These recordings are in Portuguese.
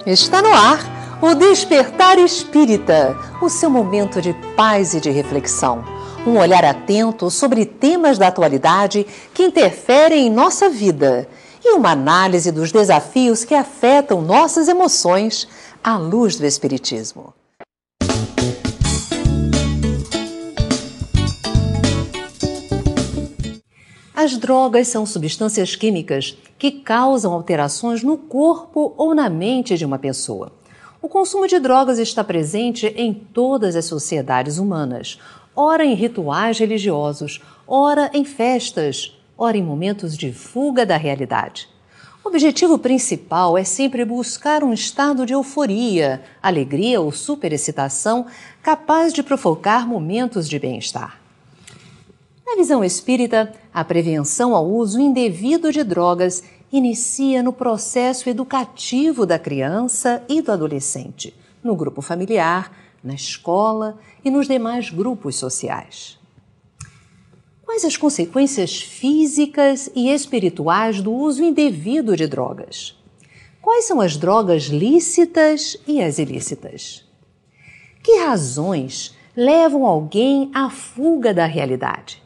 Está no ar o Despertar Espírita, o seu momento de paz e de reflexão. Um olhar atento sobre temas da atualidade que interferem em nossa vida e uma análise dos desafios que afetam nossas emoções à luz do Espiritismo. As drogas são substâncias químicas que causam alterações no corpo ou na mente de uma pessoa. O consumo de drogas está presente em todas as sociedades humanas, ora em rituais religiosos, ora em festas, ora em momentos de fuga da realidade. O objetivo principal é sempre buscar um estado de euforia, alegria ou superexcitação capaz de provocar momentos de bem-estar. Na visão espírita, a prevenção ao uso indevido de drogas inicia no processo educativo da criança e do adolescente, no grupo familiar, na escola e nos demais grupos sociais. Quais as consequências físicas e espirituais do uso indevido de drogas? Quais são as drogas lícitas e as ilícitas? Que razões levam alguém à fuga da realidade?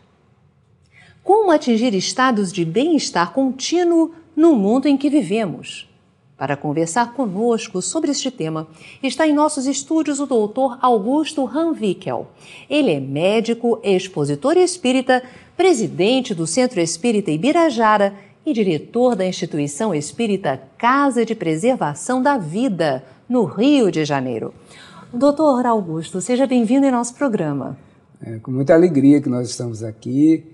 Como atingir estados de bem-estar contínuo no mundo em que vivemos? Para conversar conosco sobre este tema, está em nossos estúdios o Dr. Augusto Ranvickel. Ele é médico, expositor espírita, presidente do Centro Espírita Ibirajara e diretor da instituição espírita Casa de Preservação da Vida, no Rio de Janeiro. Dr. Augusto, seja bem-vindo em nosso programa. Com muita alegria que nós estamos aqui.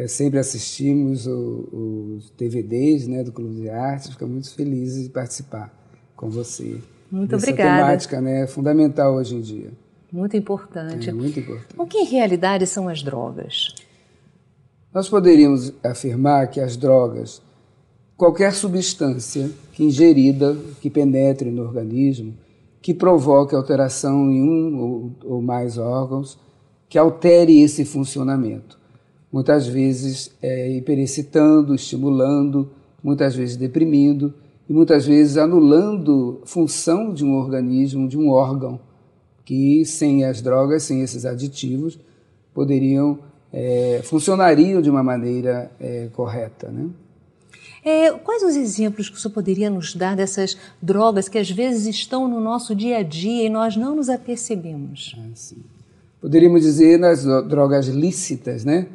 Sempre assistimos os DVDs, né, do Clube de Artes, ficamos muito felizes de participar com você. Muito Essa obrigada. temática, né, é fundamental hoje em dia. Muito importante. Muito importante. O que em realidade são as drogas? Nós poderíamos afirmar que as drogas, qualquer substância que ingerida, que penetre no organismo, que provoque alteração em um ou mais órgãos, que altere esse funcionamento. Muitas vezes hiperexcitando, estimulando, muitas vezes deprimindo e muitas vezes anulando função de um organismo, de um órgão, que sem as drogas, sem esses aditivos, funcionariam de uma maneira correta, né? Quais os exemplos que o senhor poderia nos dar dessas drogas que às vezes estão no nosso dia a dia e nós não nos apercebemos? Sim. Poderíamos dizer nas drogas lícitas, né?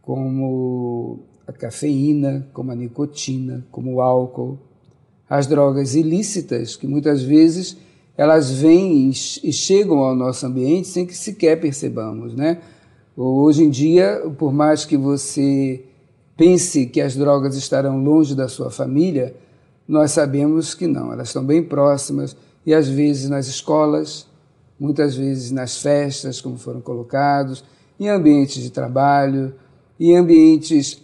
Como a cafeína, como a nicotina, como o álcool. As drogas ilícitas, que muitas vezes elas vêm e chegam ao nosso ambiente sem que sequer percebamos, né? Hoje em dia, por mais que você pense que as drogas estarão longe da sua família, nós sabemos que não, elas estão bem próximas e às vezes nas escolas, muitas vezes nas festas, como foram colocados, em ambientes de trabalho, em ambientes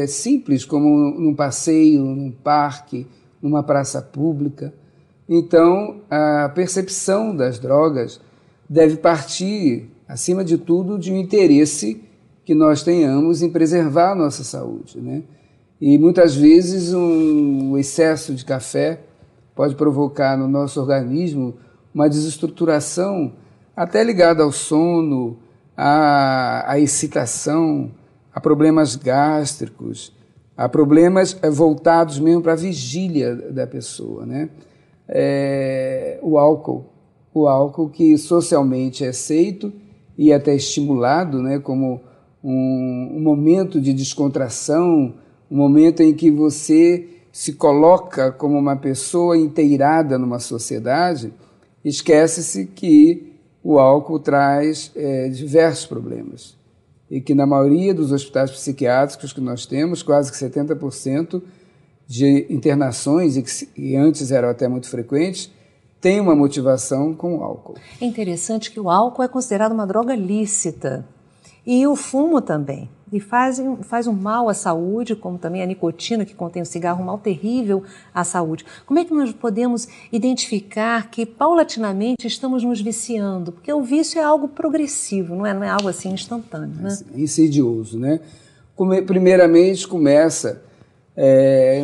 simples, como num passeio, num parque, numa praça pública. Então, a percepção das drogas deve partir, acima de tudo, de um interesse que nós tenhamos em preservar a nossa saúde, né? E muitas vezes um excesso de café pode provocar no nosso organismo uma desestruturação até ligada ao sono, à excitação, a problemas gástricos, a problemas voltados mesmo para a vigília da pessoa, né? O álcool que socialmente é aceito e até estimulado, né, como um momento de descontração, um momento em que você se coloca como uma pessoa inteirada numa sociedade, esquece-se que o álcool traz diversos problemas. E que na maioria dos hospitais psiquiátricos que nós temos, quase que 70% de internações, e antes eram até muito frequentes, tem uma motivação com o álcool. É interessante que o álcool é considerado uma droga lícita e o fumo também. E faz um mal à saúde, como também a nicotina, que contém o cigarro, um mal terrível à saúde. Como é que nós podemos identificar que, paulatinamente, estamos nos viciando? Porque o vício é algo progressivo, não é algo assim instantâneo, né? É insidioso, né? Primeiramente, começa,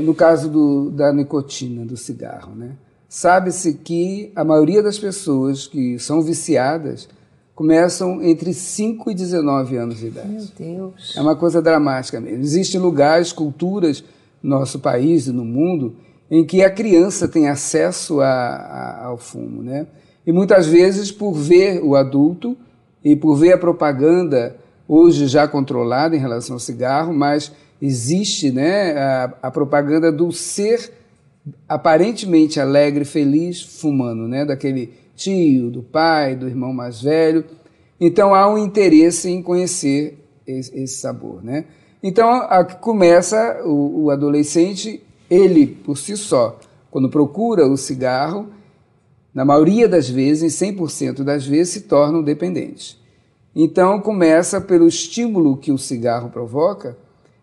no caso da nicotina, do cigarro, né? sabe-se que a maioria das pessoas que são viciadas começam entre 5 e 19 anos de idade. Meu Deus! É uma coisa dramática mesmo. Existem lugares, culturas no nosso país e no mundo em que a criança tem acesso ao fumo, né? E muitas vezes por ver o adulto e por ver a propaganda hoje já controlada em relação ao cigarro, mas existe, né, a propaganda do ser aparentemente alegre, feliz, fumando, né, daquele tio, do pai, do irmão mais velho. Então há um interesse em conhecer esse sabor, né? Então começa o adolescente, ele por si só, quando procura o cigarro, na maioria das vezes, em 100% das vezes, se torna um dependente. Então começa pelo estímulo que o cigarro provoca,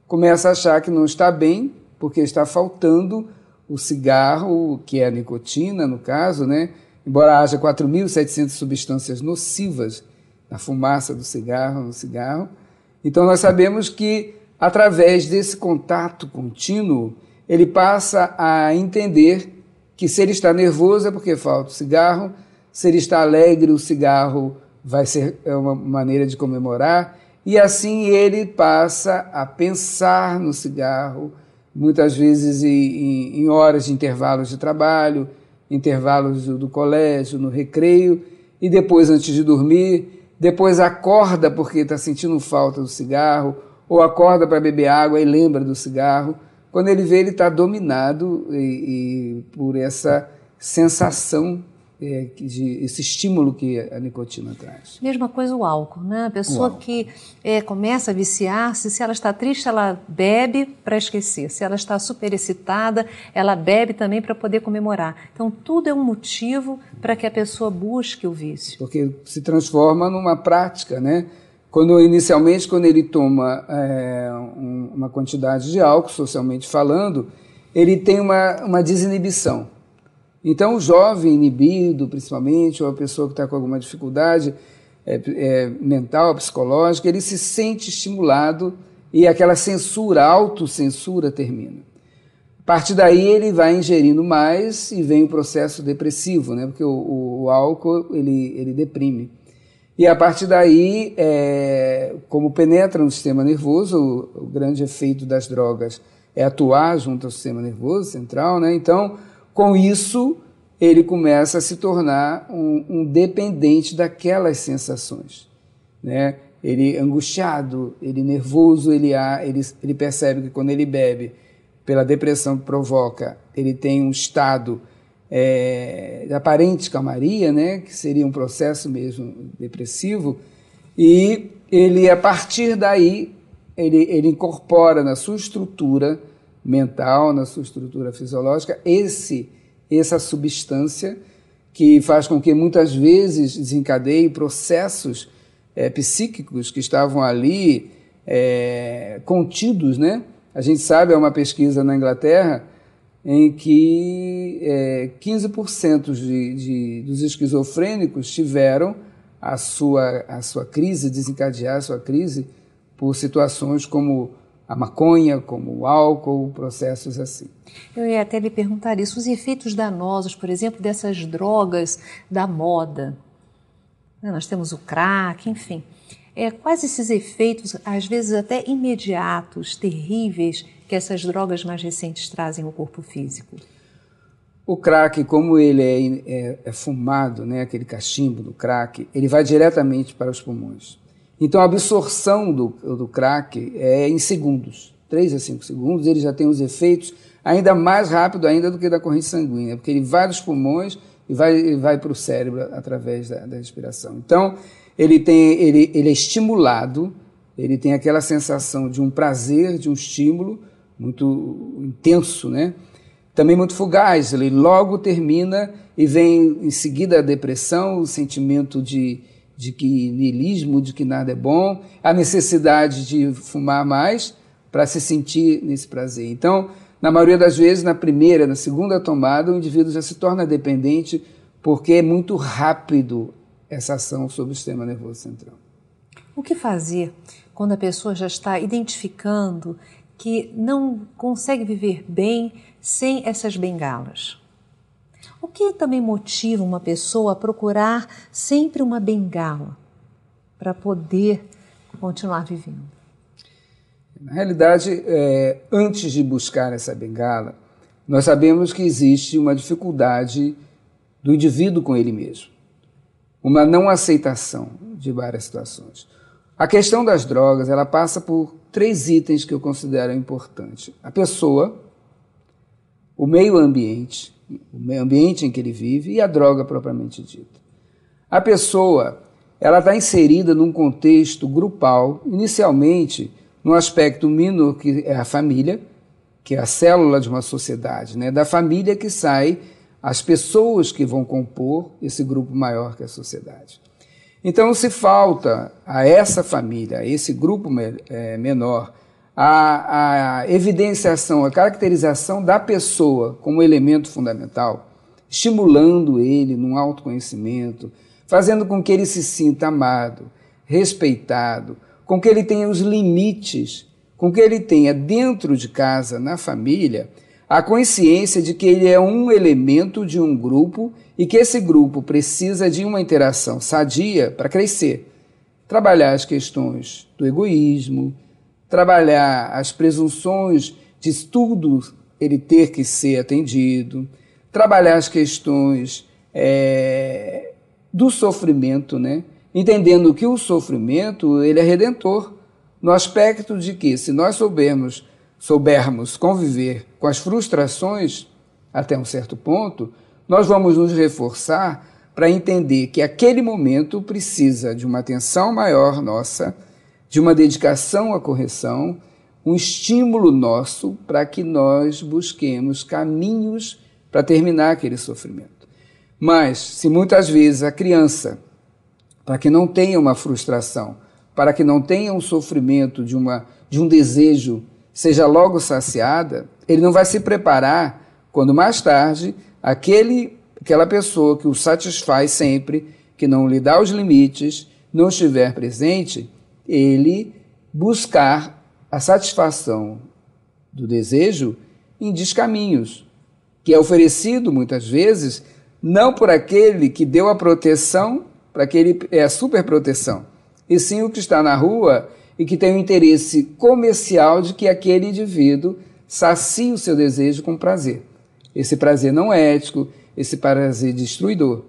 começa a achar que não está bem, porque está faltando o cigarro, que é a nicotina, no caso, né? Embora haja 4.700 substâncias nocivas na fumaça do cigarro, no cigarro. Então nós sabemos que, através desse contato contínuo, ele passa a entender que se ele está nervoso é porque falta o cigarro, se ele está alegre, o cigarro vai ser uma maneira de comemorar, e assim ele passa a pensar no cigarro, muitas vezes em horas de intervalos de trabalho, intervalos do colégio, no recreio, e depois antes de dormir, depois acorda porque está sentindo falta do cigarro, ou acorda para beber água e lembra do cigarro. Quando ele vê, ele está dominado por essa sensação, esse estímulo que a nicotina traz. Mesma coisa o álcool, né? A pessoa que começa a viciar-se, se ela está triste, ela bebe para esquecer. Se ela está super excitada, ela bebe também para poder comemorar. Então, tudo é um motivo para que a pessoa busque o vício. Porque se transforma numa prática, né? Inicialmente, quando ele toma uma quantidade de álcool, socialmente falando, ele tem uma desinibição. Então, o jovem inibido, principalmente, ou a pessoa que está com alguma dificuldade mental, psicológica, ele se sente estimulado e aquela censura, autocensura termina. A partir daí, ele vai ingerindo mais e vem o processo depressivo, né? Porque o álcool ele deprime. E a partir daí, como penetra no sistema nervoso, o grande efeito das drogas é atuar junto ao sistema nervoso central, né? Então, com isso, ele começa a se tornar um dependente daquelas sensações, né? Ele angustiado, ele nervoso, ele percebe que quando ele bebe, pela depressão que provoca, ele tem um estado de aparente calmaria, né? Que seria um processo mesmo depressivo, e ele, a partir daí, ele incorpora na sua estrutura mental, na sua estrutura fisiológica, essa substância que faz com que muitas vezes desencadeie processos psíquicos que estavam ali contidos, né? A gente sabe, há uma pesquisa na Inglaterra em que 15% dos esquizofrênicos tiveram a sua crise, desencadear a sua crise por situações como a maconha, como o álcool, processos assim. Eu ia até lhe perguntar isso, os efeitos danosos, por exemplo, dessas drogas da moda. Nós temos o crack, enfim. Quais esses efeitos, às vezes até imediatos, terríveis, que essas drogas mais recentes trazem ao corpo físico? O crack, como ele é fumado, né, aquele cachimbo do crack, ele vai diretamente para os pulmões. Então, a absorção do crack é em segundos, 3 a 5 segundos, ele já tem os efeitos ainda mais rápido ainda do que da corrente sanguínea, porque ele vai dos pulmões e vai para o cérebro através da respiração. Então, ele é estimulado, ele tem aquela sensação de um prazer, de um estímulo muito intenso, né? Também muito fugaz, ele logo termina e vem em seguida a depressão, o sentimento de que niilismo, de que nada é bom, a necessidade de fumar mais para se sentir nesse prazer. Então, na maioria das vezes, na primeira, na segunda tomada, o indivíduo já se torna dependente porque é muito rápido essa ação sobre o sistema nervoso central. O que fazer quando a pessoa já está identificando que não consegue viver bem sem essas bengalas? O que também motiva uma pessoa a procurar sempre uma bengala para poder continuar vivendo? Na realidade, antes de buscar essa bengala, nós sabemos que existe uma dificuldade do indivíduo com ele mesmo, uma não aceitação de várias situações. A questão das drogas, ela passa por 3 itens que eu considero importantes: a pessoa, o meio ambiente em que ele vive e a droga propriamente dita. A pessoa, ela está inserida num contexto grupal, inicialmente no aspecto menor, que é a família, que é a célula de uma sociedade, né? Da família que sai as pessoas que vão compor esse grupo maior que é a sociedade. Então, se falta a essa família, a esse grupo menor, a evidenciação, a caracterização da pessoa como elemento fundamental, estimulando ele num autoconhecimento, fazendo com que ele se sinta amado, respeitado, com que ele tenha os limites, com que ele tenha dentro de casa, na família, a consciência de que ele é um elemento de um grupo e que esse grupo precisa de uma interação sadia para crescer. Trabalhar as questões do egoísmo, trabalhar as presunções de tudo ele ter que ser atendido, trabalhar as questões do sofrimento, né? Entendendo que o sofrimento ele é redentor, no aspecto de que, se nós soubermos conviver com as frustrações até um certo ponto, nós vamos nos reforçar para entender que aquele momento precisa de uma atenção maior nossa, de uma dedicação à correção, um estímulo nosso para que nós busquemos caminhos para terminar aquele sofrimento. Mas, se muitas vezes a criança, para que não tenha uma frustração, para que não tenha um sofrimento de um desejo, seja logo saciada, ele não vai se preparar quando mais tarde aquela pessoa que o satisfaz sempre, que não lhe dá os limites, não estiver presente, ele buscar a satisfação do desejo em descaminhos, que é oferecido muitas vezes não por aquele que deu a proteção, para aquele a superproteção, e sim o que está na rua e que tem o interesse comercial de que aquele indivíduo sacie o seu desejo com prazer. Esse prazer não é ético, esse prazer destruidor.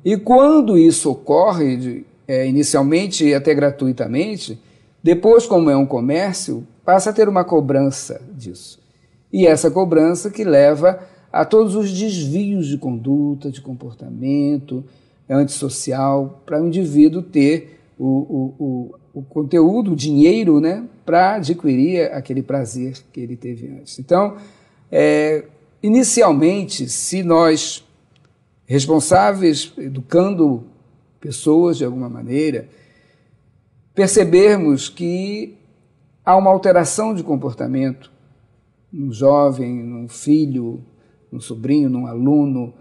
E quando isso ocorre, inicialmente até gratuitamente, depois, como é um comércio, passa a ter uma cobrança disso. E essa cobrança que leva a todos os desvios de conduta, de comportamento antissocial, para o indivíduo ter o conteúdo, o dinheiro, né, para adquirir aquele prazer que ele teve antes. Então, inicialmente, se nós, responsáveis, educando pessoas de alguma maneira, percebermos que há uma alteração de comportamento num jovem, num filho, num sobrinho, num aluno,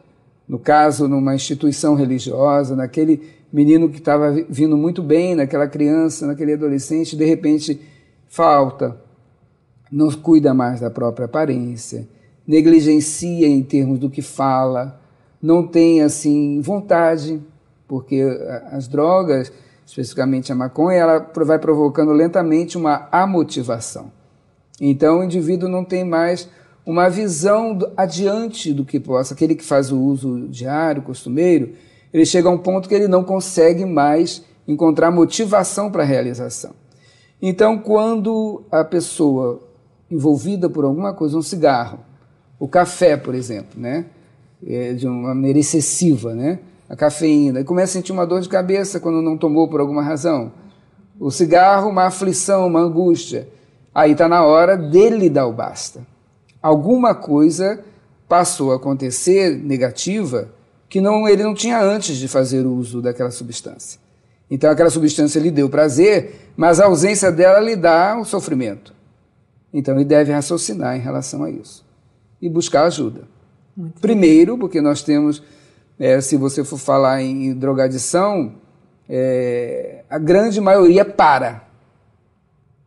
no caso, numa instituição religiosa, naquele menino que estava vindo muito bem, naquela criança, naquele adolescente, de repente falta, não cuida mais da própria aparência, negligencia em termos do que fala, não tem assim vontade, porque as drogas, especificamente a maconha, ela vai provocando lentamente uma amotivação. Então o indivíduo não tem mais uma visão adiante do que possa. Aquele que faz o uso diário, costumeiro, ele chega a um ponto que ele não consegue mais encontrar motivação para a realização. Então, quando a pessoa envolvida por alguma coisa, um cigarro, o café, por exemplo, né, de uma maneira excessiva, né, a cafeína, e começa a sentir uma dor de cabeça quando não tomou por alguma razão, o cigarro, uma aflição, uma angústia, aí está na hora dele dar o basta. Alguma coisa passou a acontecer negativa que ele não tinha antes de fazer uso daquela substância. Então aquela substância lhe deu prazer, mas a ausência dela lhe dá o sofrimento. Então ele deve raciocinar em relação a isso e buscar ajuda. Primeiro, porque nós temos, se você for falar em drogadição, a grande maioria para.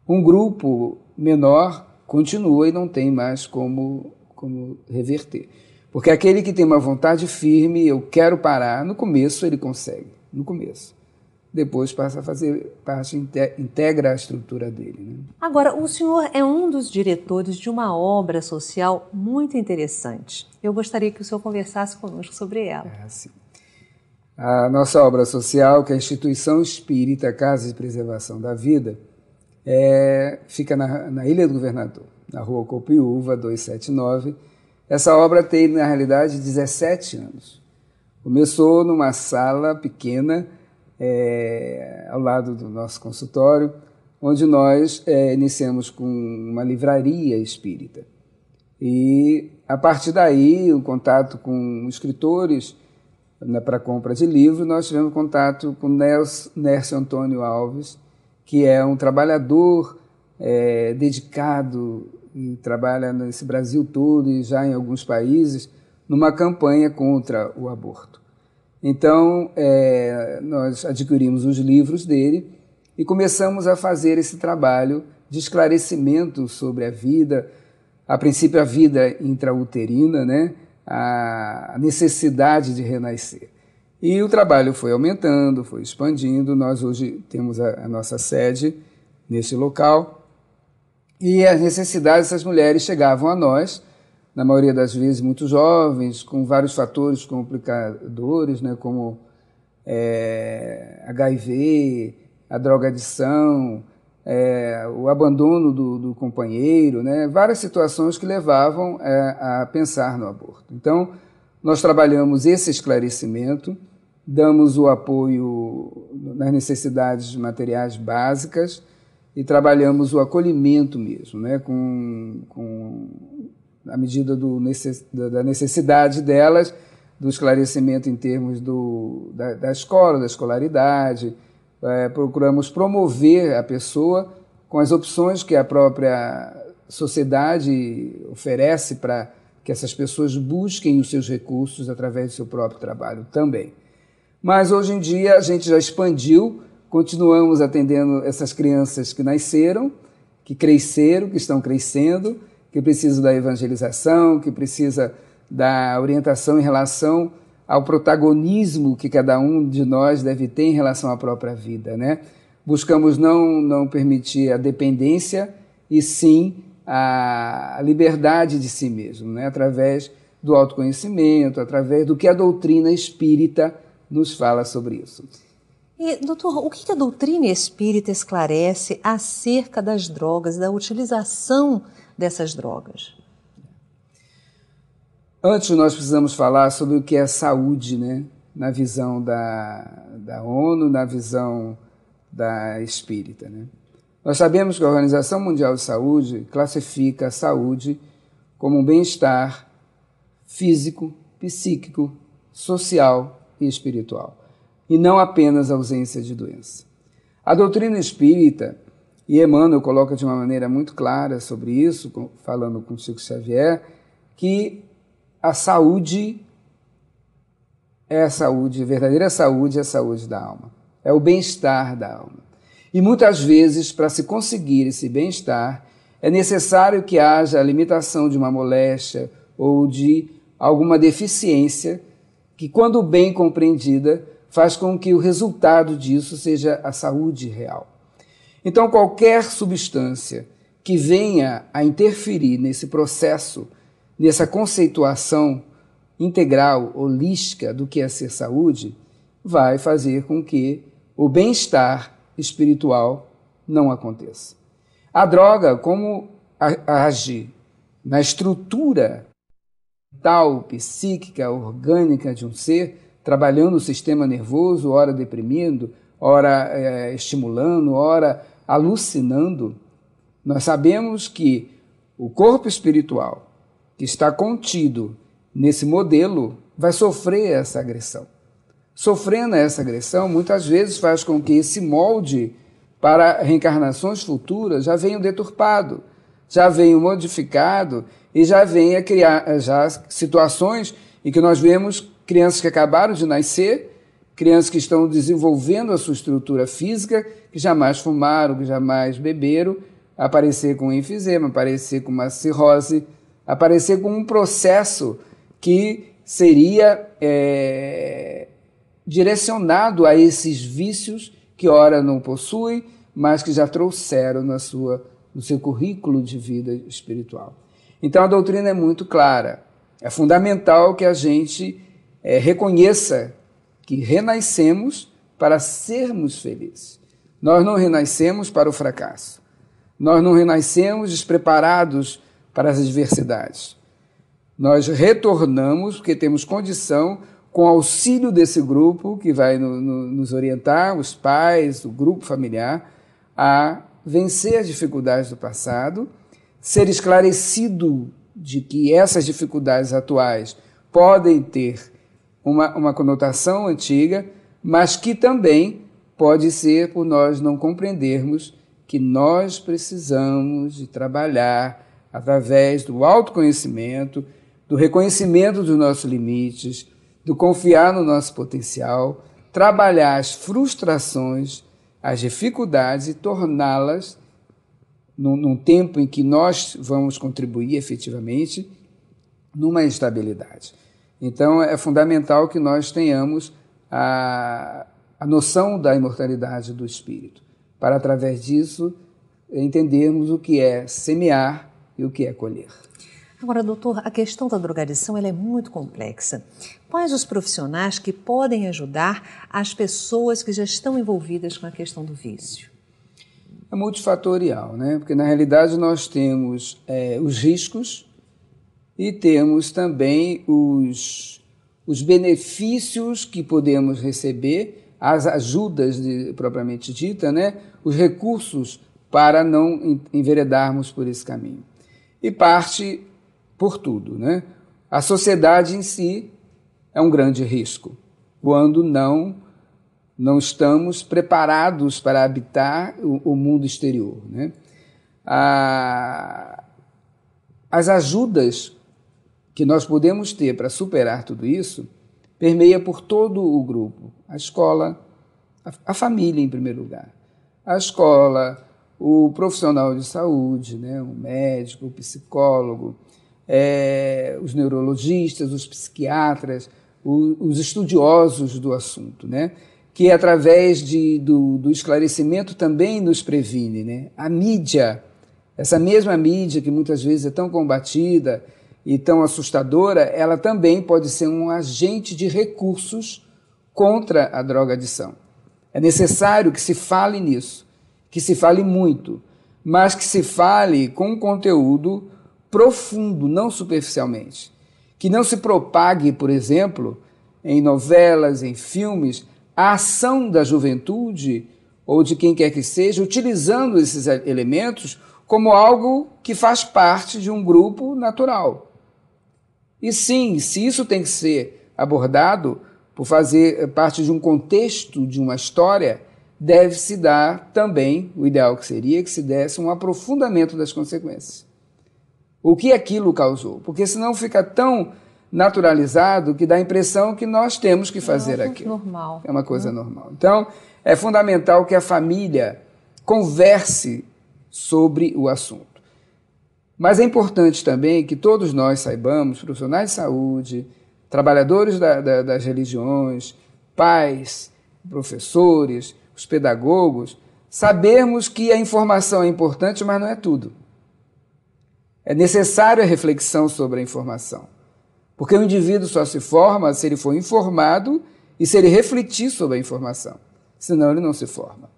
Um grupo menor continua e não tem mais como reverter. Porque aquele que tem uma vontade firme, eu quero parar, no começo ele consegue, no começo. Depois passa a fazer parte, integra a estrutura dele. Né? Agora, o senhor é um dos diretores de uma obra social muito interessante. Eu gostaria que o senhor conversasse conosco sobre ela. Sim. A nossa obra social, que é a Instituição Espírita Casa de Preservação da Vida, fica na Ilha do Governador, na Rua Copiúva, 279. Essa obra tem, na realidade, 17 anos. Começou numa sala pequena, ao lado do nosso consultório, onde nós iniciamos com uma livraria espírita. E, a partir daí, o contato com escritores para compra de livros, nós tivemos contato com Nércio Antônio Alves, que é um trabalhador dedicado e trabalha nesse Brasil todo e já em alguns países, numa campanha contra o aborto. Então, nós adquirimos os livros dele e começamos a fazer esse trabalho de esclarecimento sobre a vida, a princípio a vida intrauterina, né? A necessidade de renascer. E o trabalho foi aumentando, foi expandindo. Nós hoje temos a nossa sede nesse local e as necessidades dessas mulheres chegavam a nós, na maioria das vezes muito jovens, com vários fatores complicadores, né, como HIV, a drogadição, o abandono do companheiro, né, várias situações que levavam a pensar no aborto. Então, nós trabalhamos esse esclarecimento, damos o apoio nas necessidades materiais básicas e trabalhamos o acolhimento mesmo, né, à medida da necessidade delas, do esclarecimento em termos da escola, da escolaridade. Procuramos promover a pessoa com as opções que a própria sociedade oferece para que essas pessoas busquem os seus recursos através do seu próprio trabalho também. Mas hoje em dia a gente já expandiu, continuamos atendendo essas crianças que nasceram, que cresceram, que estão crescendo, que precisam da evangelização, que precisam da orientação em relação ao protagonismo que cada um de nós deve ter em relação à própria vida, né? Buscamos não permitir a dependência e sim a liberdade de si mesmo, né? Através do autoconhecimento, através do que a doutrina espírita nos fala sobre isso. E, doutor, o que a doutrina espírita esclarece acerca das drogas, da utilização dessas drogas? Antes, nós precisamos falar sobre o que é saúde, né? Na visão da ONU, na visão da espírita. Né? Nós sabemos que a Organização Mundial de Saúde classifica a saúde como um bem-estar físico, psíquico, social e espiritual, e não apenas a ausência de doença. A doutrina espírita, e Emmanuel coloca de uma maneira muito clara sobre isso, falando com Chico Xavier, que a saúde é a saúde, a verdadeira saúde é a saúde da alma, é o bem-estar da alma. E muitas vezes, para se conseguir esse bem-estar, é necessário que haja a limitação de uma moléstia ou de alguma deficiência que, quando bem compreendida, faz com que o resultado disso seja a saúde real. Então, qualquer substância que venha a interferir nesse processo, nessa conceituação integral, holística do que é ser saúde, vai fazer com que o bem-estar espiritual não aconteça. A droga, como age na estrutura mental, psíquica, orgânica de um ser, trabalhando o sistema nervoso, ora deprimindo, ora estimulando, ora alucinando, nós sabemos que o corpo espiritual que está contido nesse modelo vai sofrer essa agressão. Sofrendo essa agressão, muitas vezes faz com que esse molde para reencarnações futuras já venha deturpado, já venha modificado e já venha criar situações em que nós vemos crianças que acabaram de nascer, crianças que estão desenvolvendo a sua estrutura física, que jamais fumaram, que jamais beberam, aparecer com enfisema, aparecer com uma cirrose, aparecer com um processo que seria direcionado a esses vícios que ora não possui, mas que já trouxeram no seu currículo de vida espiritual. Então a doutrina é muito clara. É fundamental que a gente reconheça que renascemos para sermos felizes. Nós não renascemos para o fracasso. Nós não renascemos despreparados para as adversidades. Nós retornamos porque temos condição, com auxílio desse grupo que vai nos orientar, os pais, o grupo familiar, a vencer as dificuldades do passado, ser esclarecido de que essas dificuldades atuais podem ter uma conotação antiga, mas que também pode ser por nós não compreendermos que nós precisamos de trabalhar através do autoconhecimento, do reconhecimento dos nossos limites, do confiar no nosso potencial, trabalhar as frustrações, as dificuldades e torná-las, num tempo em que nós vamos contribuir efetivamente, numa estabilidade. Então, é fundamental que nós tenhamos a noção da imortalidade do espírito, para, através disso, entendermos o que é semear e o que é colher. Agora, doutor, a questão da drogadição ela é muito complexa. Quais os profissionais que podem ajudar as pessoas que já estão envolvidas com a questão do vício? É multifatorial, né? Porque, na realidade, nós temos os riscos e temos também os benefícios que podemos receber, as ajudas propriamente dita, né? Os recursos para não enveredarmos por esse caminho. E parte por tudo, né? A sociedade em si é um grande risco, quando não estamos preparados para habitar o mundo exterior, né? As ajudas que nós podemos ter para superar tudo isso permeia por todo o grupo. A escola, a família em primeiro lugar. A escola, o profissional de saúde, né? O médico, o psicólogo, os neurologistas, os psiquiatras, os estudiosos do assunto, né? Que através do esclarecimento também nos previne, né? A mídia, essa mesma mídia que muitas vezes é tão combatida e tão assustadora, ela também pode ser um agente de recursos contra a drogadição. É necessário que se fale nisso, que se fale muito, mas que se fale com um conteúdo profundo, não superficialmente. Que não se propague, por exemplo, em novelas, em filmes, a ação da juventude ou de quem quer que seja, utilizando esses elementos como algo que faz parte de um grupo natural. E sim, se isso tem que ser abordado por fazer parte de um contexto, de uma história, deve-se dar também, o ideal que seria que se desse um aprofundamento das consequências. O que aquilo causou? Porque senão fica tão naturalizado que dá a impressão que nós temos que fazer aquilo. Normal. É uma coisa normal. Então, é fundamental que a família converse sobre o assunto. Mas é importante também que todos nós saibamos, profissionais de saúde, trabalhadores das religiões, pais, professores, os pedagogos, sabermos que a informação é importante, mas não é tudo. É necessária a reflexão sobre a informação. Porque o indivíduo só se forma se ele for informado e se ele refletir sobre a informação. Senão ele não se forma.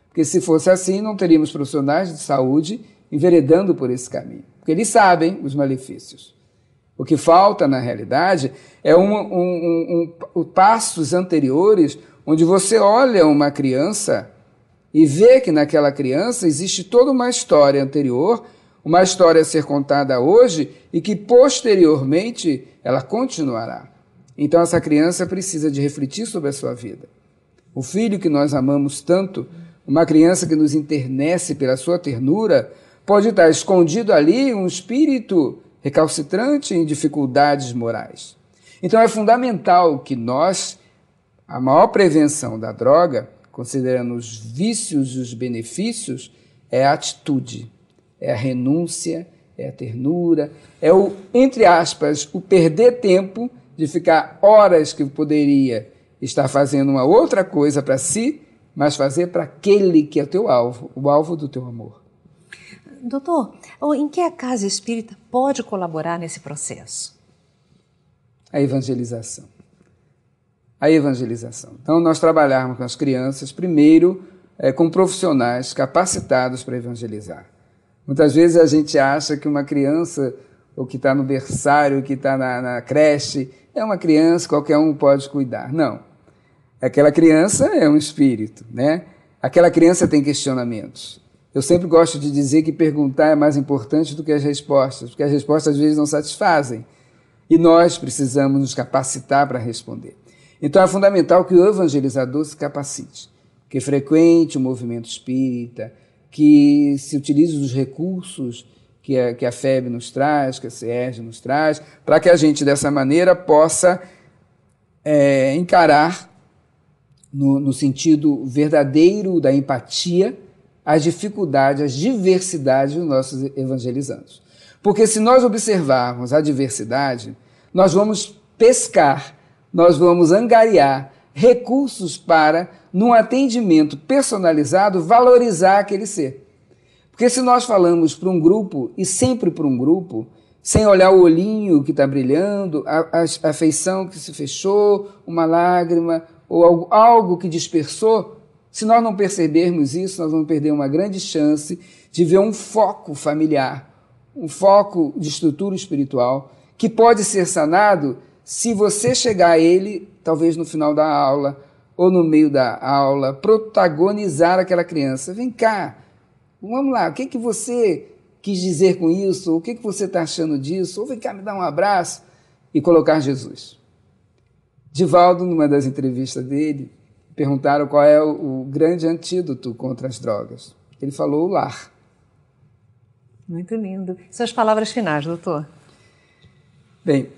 Porque se fosse assim, não teríamos profissionais de saúde enveredando por esse caminho. Porque eles sabem os malefícios. O que falta, na realidade, é passos anteriores onde você olha uma criança e vê que naquela criança existe toda uma história anterior, uma história a ser contada hoje e que posteriormente ela continuará. Então essa criança precisa de refletir sobre a sua vida. O filho que nós amamos tanto, uma criança que nos enternece pela sua ternura, pode estar escondido ali um espírito recalcitrante em dificuldades morais. Então é fundamental que nós, a maior prevenção da droga, considerando os vícios e os benefícios, é a atitude, é a renúncia, é a ternura, é o, entre aspas, o perder tempo de ficar horas que poderia estar fazendo uma outra coisa para si, mas fazer para aquele que é o teu alvo, o alvo do teu amor. Doutor, em que a Casa Espírita pode colaborar nesse processo? A evangelização. A evangelização. Então, nós trabalharmos com as crianças, primeiro, com profissionais capacitados para evangelizar. Muitas vezes a gente acha que uma criança, ou que está no berçário, que está na creche, é uma criança, qualquer um pode cuidar. Não. Aquela criança é um espírito, né? Aquela criança tem questionamentos. Eu sempre gosto de dizer que perguntar é mais importante do que as respostas, porque as respostas às vezes não satisfazem. E nós precisamos nos capacitar para responder. Então é fundamental que o evangelizador se capacite, que frequente o movimento espírita, que se utilize dos recursos que a FEB nos traz, que a CERJ nos traz, para que a gente, dessa maneira, possa encarar, no sentido verdadeiro da empatia, as dificuldades, as diversidades dos nossos evangelizandos. Porque se nós observarmos a diversidade, nós vamos pescar, nós vamos angariar recursos para, num atendimento personalizado, valorizar aquele ser. Porque se nós falamos para um grupo, e sempre para um grupo, sem olhar o olhinho que está brilhando, a feição que se fechou, uma lágrima, ou algo que dispersou, se nós não percebermos isso, nós vamos perder uma grande chance de ver um foco familiar, um foco de estrutura espiritual, que pode ser sanado se você chegar a ele, talvez no final da aula, ou no meio da aula, protagonizar aquela criança. Vem cá, vamos lá, o que você quis dizer com isso? O que você está achando disso? Ou vem cá, me dá um abraço, e colocar Jesus. Divaldo, numa das entrevistas dele, perguntaram qual é o grande antídoto contra as drogas. Ele falou: o lar. Muito lindo. Suas palavras finais, doutor. Bem,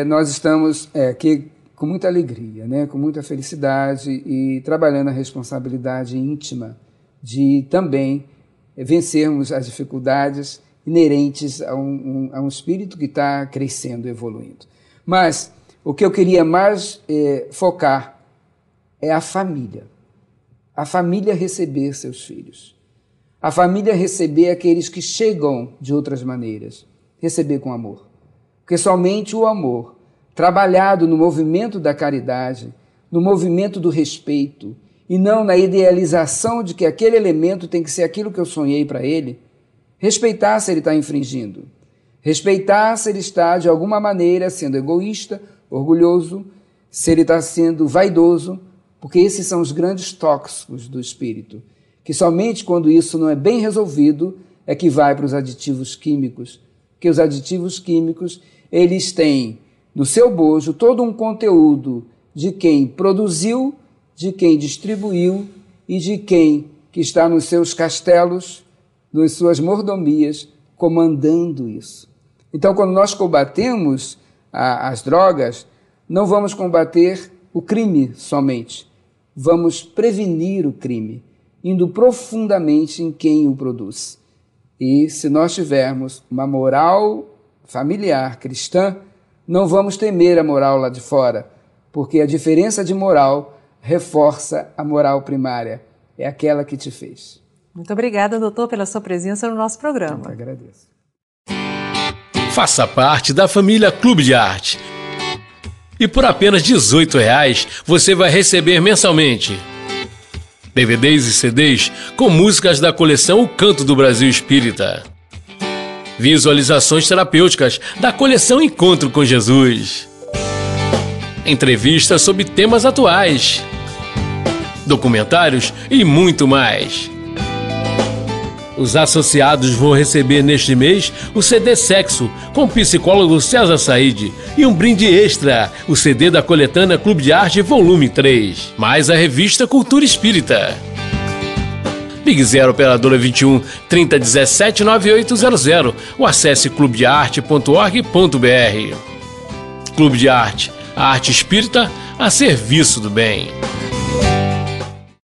nós estamos aqui com muita alegria, né? Com muita felicidade e trabalhando a responsabilidade íntima de também vencermos as dificuldades inerentes a um espírito que está crescendo, evoluindo. Mas o que eu queria mais focar é a família. A família receber seus filhos. A família receber aqueles que chegam de outras maneiras. Receber com amor. Porque somente o amor, trabalhado no movimento da caridade, no movimento do respeito, e não na idealização de que aquele elemento tem que ser aquilo que eu sonhei para ele, respeitar se ele está infringindo. Respeitar se ele está, de alguma maneira, sendo egoísta, orgulhoso, se ele está sendo vaidoso, porque esses são os grandes tóxicos do espírito, que somente quando isso não é bem resolvido é que vai para os aditivos químicos, que os aditivos químicos, eles têm no seu bojo todo um conteúdo de quem produziu, de quem distribuiu e de quem que está nos seus castelos, nas suas mordomias, comandando isso. Então, quando nós combatemos as drogas, não vamos combater o crime somente, vamos prevenir o crime, indo profundamente em quem o produz. E se nós tivermos uma moral familiar cristã, não vamos temer a moral lá de fora, porque a diferença de moral reforça a moral primária, é aquela que te fez. Muito obrigada, doutor, pela sua presença no nosso programa. Eu agradeço. Faça parte da família Clube de Arte. E por apenas R$18 você vai receber mensalmente DVDs e CDs com músicas da coleção O Canto do Brasil Espírita, visualizações terapêuticas da coleção Encontro com Jesus, entrevistas sobre temas atuais, documentários e muito mais. Os associados vão receber neste mês o CD Sexo, com o psicólogo César Said, e um brinde extra, o CD da coletânea Clube de Arte Volume 3, mais a revista Cultura Espírita. Ligue 0 operadora 21 3017 9800 ou acesse clubedearte.org.br. Clube de Arte, a arte espírita a serviço do bem.